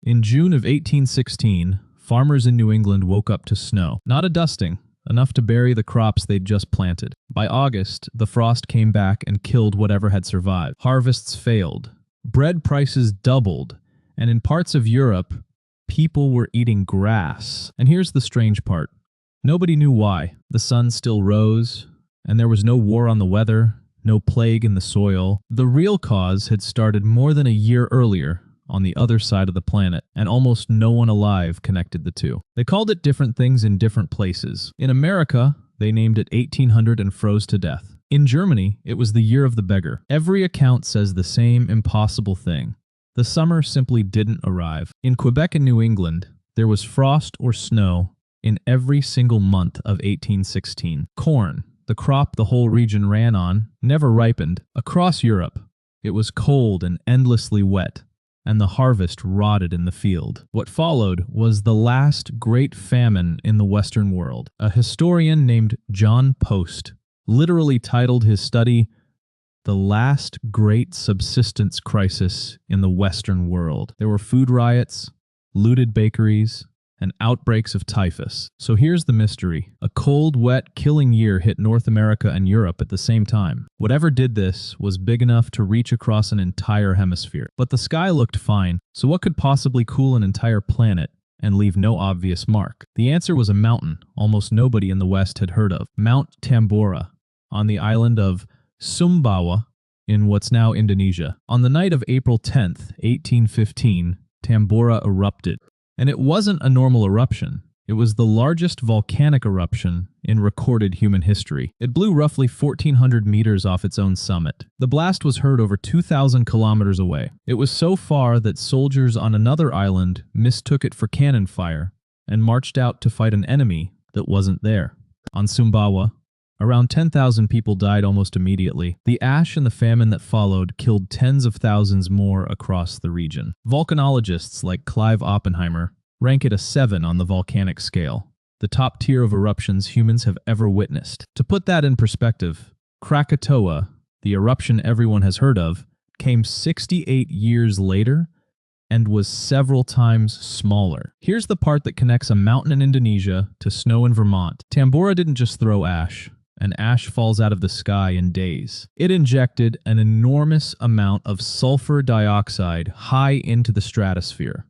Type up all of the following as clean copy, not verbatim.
In June of 1816, farmers in New England woke up to snow. Not a dusting, enough to bury the crops they'd just planted. By August, the frost came back and killed whatever had survived. Harvests failed. Bread prices doubled. And in parts of Europe, people were eating grass. And here's the strange part. Nobody knew why. The sun still rose, and there was no war on the weather, no plague in the soil. The real cause had started more than a year earlier, on the other side of the planet, and almost no one alive connected the two. They called it different things in different places. In America, they named it 1800 and froze to death. In Germany, it was the year of the beggar. Every account says the same impossible thing. The summer simply didn't arrive. In Quebec and New England, there was frost or snow in every single month of 1816. Corn, the crop the whole region ran on, never ripened. Across Europe, it was cold and endlessly wet, and the harvest rotted in the field. What followed was the last great famine in the Western world. A historian named John Post literally titled his study, "The Last Great Subsistence Crisis in the Western World." There were food riots, looted bakeries, and outbreaks of typhus. So here's the mystery. A cold, wet, killing year hit North America and Europe at the same time. Whatever did this was big enough to reach across an entire hemisphere. But the sky looked fine, so what could possibly cool an entire planet and leave no obvious mark? The answer was a mountain almost nobody in the West had heard of. Mount Tambora, on the island of Sumbawa in what's now Indonesia. On the night of April 10th, 1815, Tambora erupted. And it wasn't a normal eruption. It was the largest volcanic eruption in recorded human history. It blew roughly 1,400 meters off its own summit. The blast was heard over 2,000 kilometers away. It was so far that soldiers on another island mistook it for cannon fire and marched out to fight an enemy that wasn't there. On Sumbawa, around 10,000 people died almost immediately. The ash and the famine that followed killed tens of thousands more across the region. Volcanologists like Clive Oppenheimer rank it a 7 on the volcanic scale, the top tier of eruptions humans have ever witnessed. To put that in perspective, Krakatoa, the eruption everyone has heard of, came 68 years later and was several times smaller. Here's the part that connects a mountain in Indonesia to snow in Vermont. Tambora didn't just throw ash, and ash falls out of the sky in days. It injected an enormous amount of sulfur dioxide high into the stratosphere,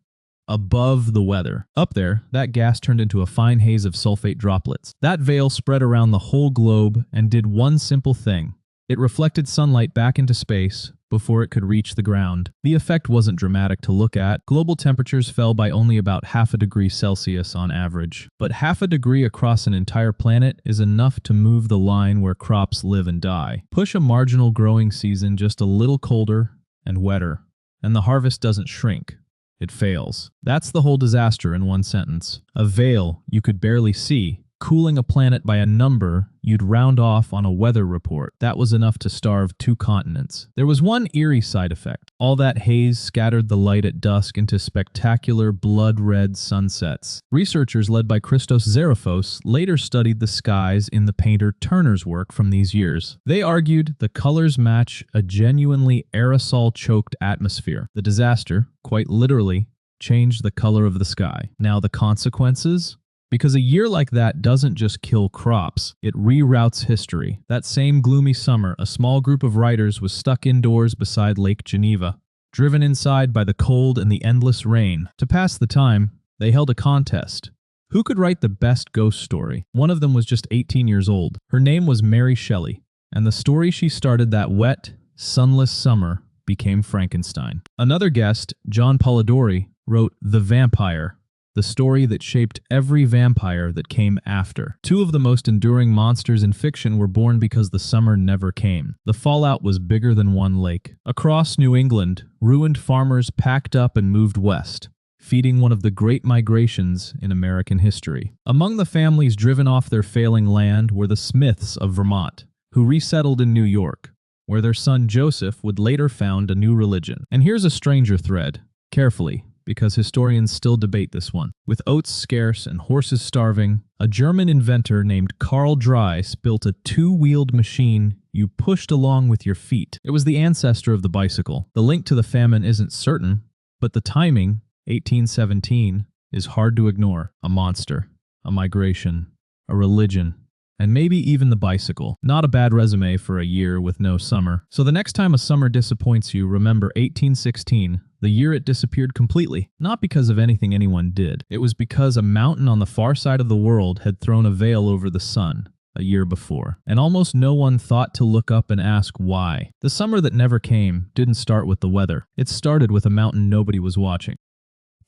above the weather. Up there, that gas turned into a fine haze of sulfate droplets. That veil spread around the whole globe and did one simple thing. It reflected sunlight back into space before it could reach the ground. The effect wasn't dramatic to look at. Global temperatures fell by only about 0.5 degrees Celsius on average. But 0.5 degree across an entire planet is enough to move the line where crops live and die. Push a marginal growing season just a little colder and wetter, and the harvest doesn't shrink. It fails. That's the whole disaster in one sentence. A veil you could barely see, cooling a planet by a number you'd round off on a weather report. That was enough to starve 2 continents. There was one eerie side effect. All that haze scattered the light at dusk into spectacular blood-red sunsets. Researchers led by Christos Xeraphos later studied the skies in the painter Turner's work from these years. They argued the colors match a genuinely aerosol-choked atmosphere. The disaster, quite literally, changed the color of the sky. Now the consequences? Because a year like that doesn't just kill crops, it reroutes history. That same gloomy summer, a small group of writers was stuck indoors beside Lake Geneva, driven inside by the cold and the endless rain. To pass the time, they held a contest. Who could write the best ghost story? One of them was just 18 years old. Her name was Mary Shelley, and the story she started that wet, sunless summer became Frankenstein. Another guest, John Polidori, wrote The Vampire, the story that shaped every vampire that came after. 2 of the most enduring monsters in fiction were born because the summer never came. The fallout was bigger than one lake. Across New England, ruined farmers packed up and moved west, feeding one of the great migrations in American history. Among the families driven off their failing land were the Smiths of Vermont, who resettled in New York, where their son Joseph would later found a new religion. And here's a stranger thread. Carefully, because historians still debate this one. With oats scarce and horses starving, a German inventor named Karl Dreiss built a 2-wheeled machine you pushed along with your feet. It was the ancestor of the bicycle. The link to the famine isn't certain, but the timing 1817 is hard to ignore. A monster, a migration, a religion, and maybe even the bicycle. Not a bad resume for a year with no summer. So the next time a summer disappoints you, remember 1816, the year it disappeared completely. Not because of anything anyone did. It was because a mountain on the far side of the world had thrown a veil over the sun a year before. And almost no one thought to look up and ask why. The summer that never came didn't start with the weather. It started with a mountain nobody was watching.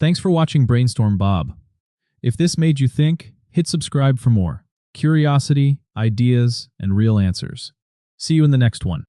Thanks for watching Brainstorm, Bob. If this made you think, hit subscribe for more. Curiosity, ideas, and real answers. See you in the next one.